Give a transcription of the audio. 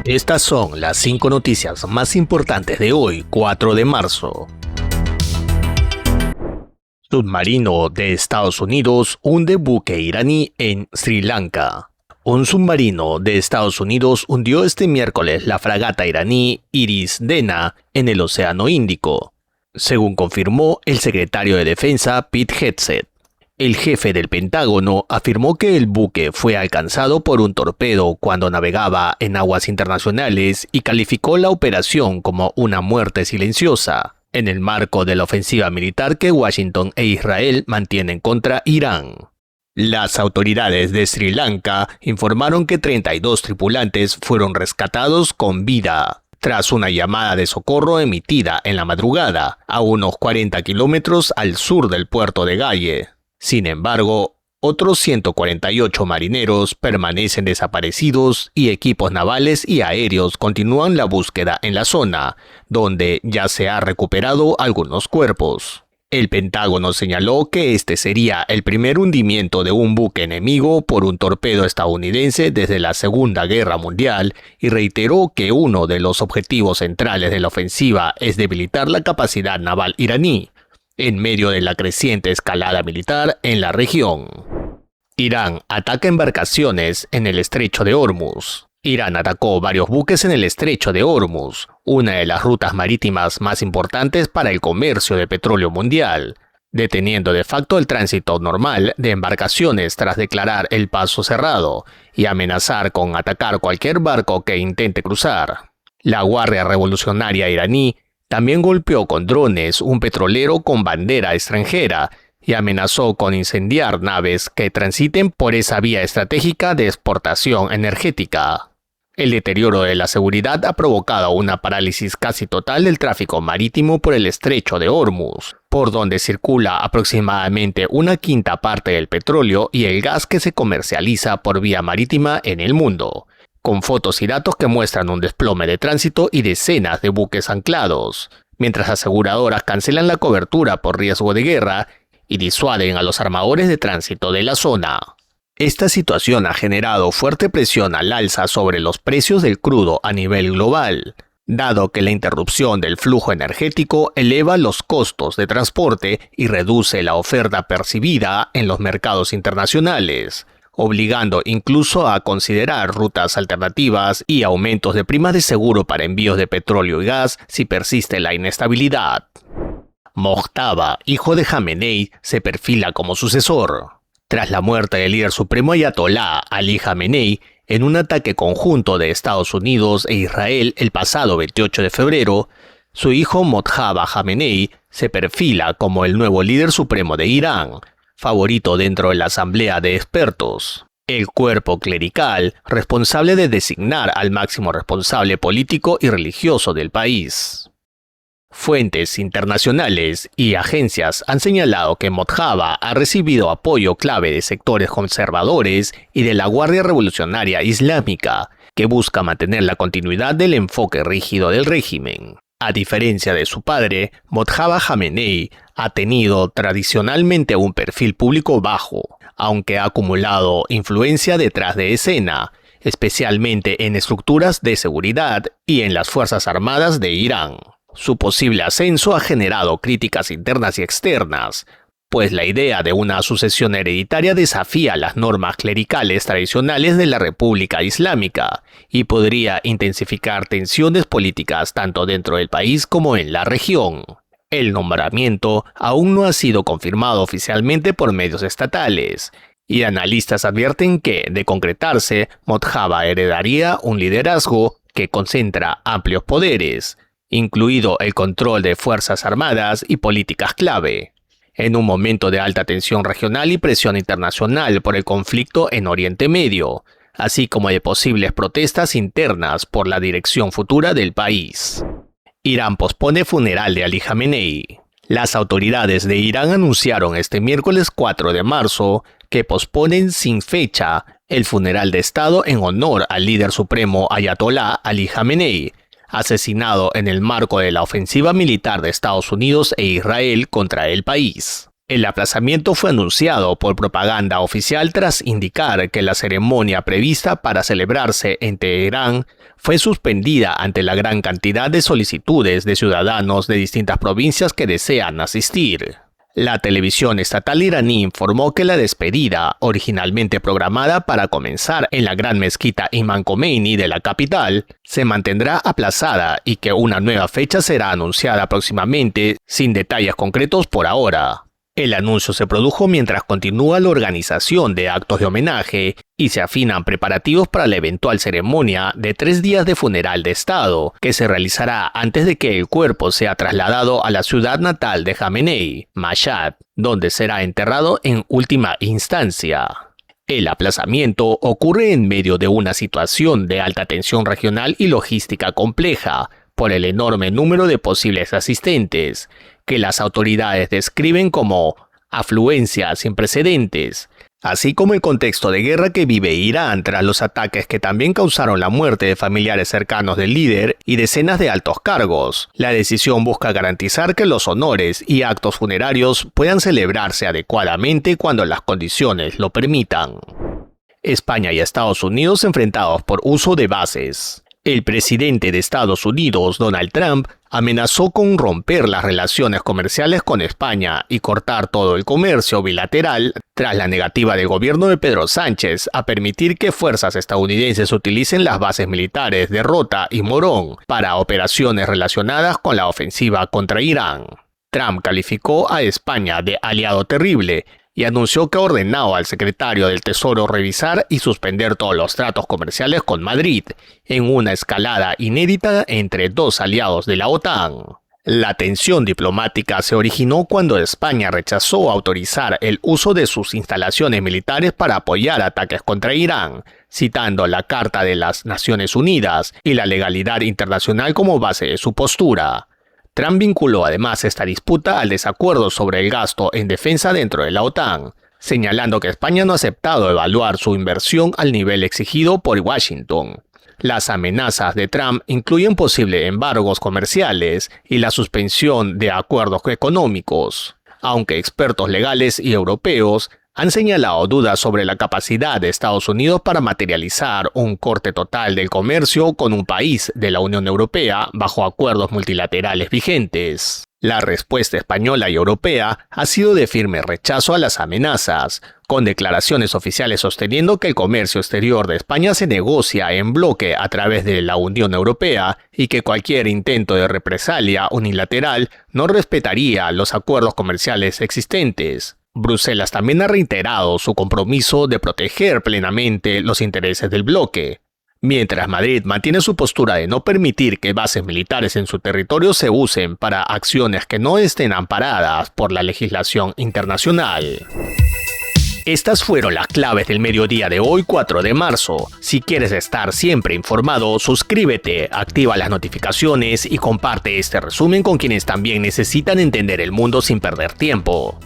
Estas son las 5 noticias más importantes de hoy, 4 de marzo. Submarino de Estados Unidos hunde buque iraní en Sri Lanka. Un submarino de Estados Unidos hundió este miércoles la fragata iraní Iris Dena en el Océano Índico, según confirmó el secretario de Defensa Pete Hegseth. El jefe del Pentágono afirmó que el buque fue alcanzado por un torpedo cuando navegaba en aguas internacionales y calificó la operación como una muerte silenciosa, en el marco de la ofensiva militar que Washington e Israel mantienen contra Irán. Las autoridades de Sri Lanka informaron que 32 tripulantes fueron rescatados con vida, tras una llamada de socorro emitida en la madrugada, a unos 40 kilómetros al sur del puerto de Galle. Sin embargo, otros 148 marineros permanecen desaparecidos y equipos navales y aéreos continúan la búsqueda en la zona, donde ya se ha recuperado algunos cuerpos. El Pentágono señaló que este sería el primer hundimiento de un buque enemigo por un torpedo estadounidense desde la Segunda Guerra Mundial y reiteró que uno de los objetivos centrales de la ofensiva es debilitar la capacidad naval iraní, en medio de la creciente escalada militar en la región. Irán ataca embarcaciones en el estrecho de Hormuz. Irán atacó varios buques en el estrecho de Hormuz, una de las rutas marítimas más importantes para el comercio de petróleo mundial, deteniendo de facto el tránsito normal de embarcaciones tras declarar el paso cerrado y amenazar con atacar cualquier barco que intente cruzar. La Guardia Revolucionaria iraní también golpeó con drones un petrolero con bandera extranjera y amenazó con incendiar naves que transiten por esa vía estratégica de exportación energética. El deterioro de la seguridad ha provocado una parálisis casi total del tráfico marítimo por el estrecho de Hormuz, por donde circula aproximadamente una quinta parte del petróleo y el gas que se comercializa por vía marítima en el mundo, con fotos y datos que muestran un desplome de tránsito y decenas de buques anclados, mientras aseguradoras cancelan la cobertura por riesgo de guerra y disuaden a los armadores de tránsito de la zona. Esta situación ha generado fuerte presión al alza sobre los precios del crudo a nivel global, dado que la interrupción del flujo energético eleva los costos de transporte y reduce la oferta percibida en los mercados internacionales, obligando incluso a considerar rutas alternativas y aumentos de primas de seguro para envíos de petróleo y gas si persiste la inestabilidad. Mojtaba, hijo de Jamenei, se perfila como sucesor. Tras la muerte del líder supremo Ayatolá Ali Jamenei, en un ataque conjunto de Estados Unidos e Israel el pasado 28 de febrero, su hijo Mojtaba Jamenei se perfila como el nuevo líder supremo de Irán, favorito dentro de la asamblea de expertos, el cuerpo clerical responsable de designar al máximo responsable político y religioso del país. Fuentes internacionales y agencias han señalado que Mojtaba ha recibido apoyo clave de sectores conservadores y de la Guardia Revolucionaria Islámica, que busca mantener la continuidad del enfoque rígido del régimen. A diferencia de su padre, Mojtaba Jamenei ha tenido tradicionalmente un perfil público bajo, aunque ha acumulado influencia detrás de escena, especialmente en estructuras de seguridad y en las Fuerzas Armadas de Irán. Su posible ascenso ha generado críticas internas y externas, pues la idea de una sucesión hereditaria desafía las normas clericales tradicionales de la República Islámica y podría intensificar tensiones políticas tanto dentro del país como en la región. El nombramiento aún no ha sido confirmado oficialmente por medios estatales, y analistas advierten que, de concretarse, Mojtaba heredaría un liderazgo que concentra amplios poderes, incluido el control de fuerzas armadas y políticas clave, en un momento de alta tensión regional y presión internacional por el conflicto en Oriente Medio, así como de posibles protestas internas por la dirección futura del país. Irán pospone funeral de Ali Jamenei. Las autoridades de Irán anunciaron este miércoles 4 de marzo que posponen sin fecha el funeral de Estado en honor al líder supremo Ayatolá Ali Jamenei, asesinado en el marco de la ofensiva militar de Estados Unidos e Israel contra el país. El aplazamiento fue anunciado por propaganda oficial tras indicar que la ceremonia prevista para celebrarse en Teherán fue suspendida ante la gran cantidad de solicitudes de ciudadanos de distintas provincias que desean asistir. La televisión estatal iraní informó que la despedida, originalmente programada para comenzar en la gran mezquita Imam Khomeini de la capital, se mantendrá aplazada y que una nueva fecha será anunciada próximamente, sin detalles concretos por ahora. El anuncio se produjo mientras continúa la organización de actos de homenaje y se afinan preparativos para la eventual ceremonia de 3 días de funeral de Estado, que se realizará antes de que el cuerpo sea trasladado a la ciudad natal de Jamenei, Mashhad, donde será enterrado en última instancia. El aplazamiento ocurre en medio de una situación de alta tensión regional y logística compleja, por el enorme número de posibles asistentes, que las autoridades describen como afluencia sin precedentes, así como el contexto de guerra que vive Irán tras los ataques que también causaron la muerte de familiares cercanos del líder y decenas de altos cargos. La decisión busca garantizar que los honores y actos funerarios puedan celebrarse adecuadamente cuando las condiciones lo permitan. España y Estados Unidos enfrentados por uso de bases. El presidente de Estados Unidos, Donald Trump, amenazó con romper las relaciones comerciales con España y cortar todo el comercio bilateral tras la negativa del gobierno de Pedro Sánchez a permitir que fuerzas estadounidenses utilicen las bases militares de Rota y Morón para operaciones relacionadas con la ofensiva contra Irán. Trump calificó a España de aliado terrible y anunció que ha ordenado al secretario del Tesoro revisar y suspender todos los tratos comerciales con Madrid, en una escalada inédita entre dos aliados de la OTAN. La tensión diplomática se originó cuando España rechazó autorizar el uso de sus instalaciones militares para apoyar ataques contra Irán, citando la Carta de las Naciones Unidas y la legalidad internacional como base de su postura. Trump vinculó además esta disputa al desacuerdo sobre el gasto en defensa dentro de la OTAN, señalando que España no ha aceptado evaluar su inversión al nivel exigido por Washington. Las amenazas de Trump incluyen posibles embargos comerciales y la suspensión de acuerdos económicos, aunque expertos legales y europeos han señalado dudas sobre la capacidad de Estados Unidos para materializar un corte total del comercio con un país de la Unión Europea bajo acuerdos multilaterales vigentes. La respuesta española y europea ha sido de firme rechazo a las amenazas, con declaraciones oficiales sosteniendo que el comercio exterior de España se negocia en bloque a través de la Unión Europea y que cualquier intento de represalia unilateral no respetaría los acuerdos comerciales existentes. Bruselas también ha reiterado su compromiso de proteger plenamente los intereses del bloque, mientras Madrid mantiene su postura de no permitir que bases militares en su territorio se usen para acciones que no estén amparadas por la legislación internacional. Estas fueron las claves del mediodía de hoy, 4 de marzo. Si quieres estar siempre informado, suscríbete, activa las notificaciones y comparte este resumen con quienes también necesitan entender el mundo sin perder tiempo.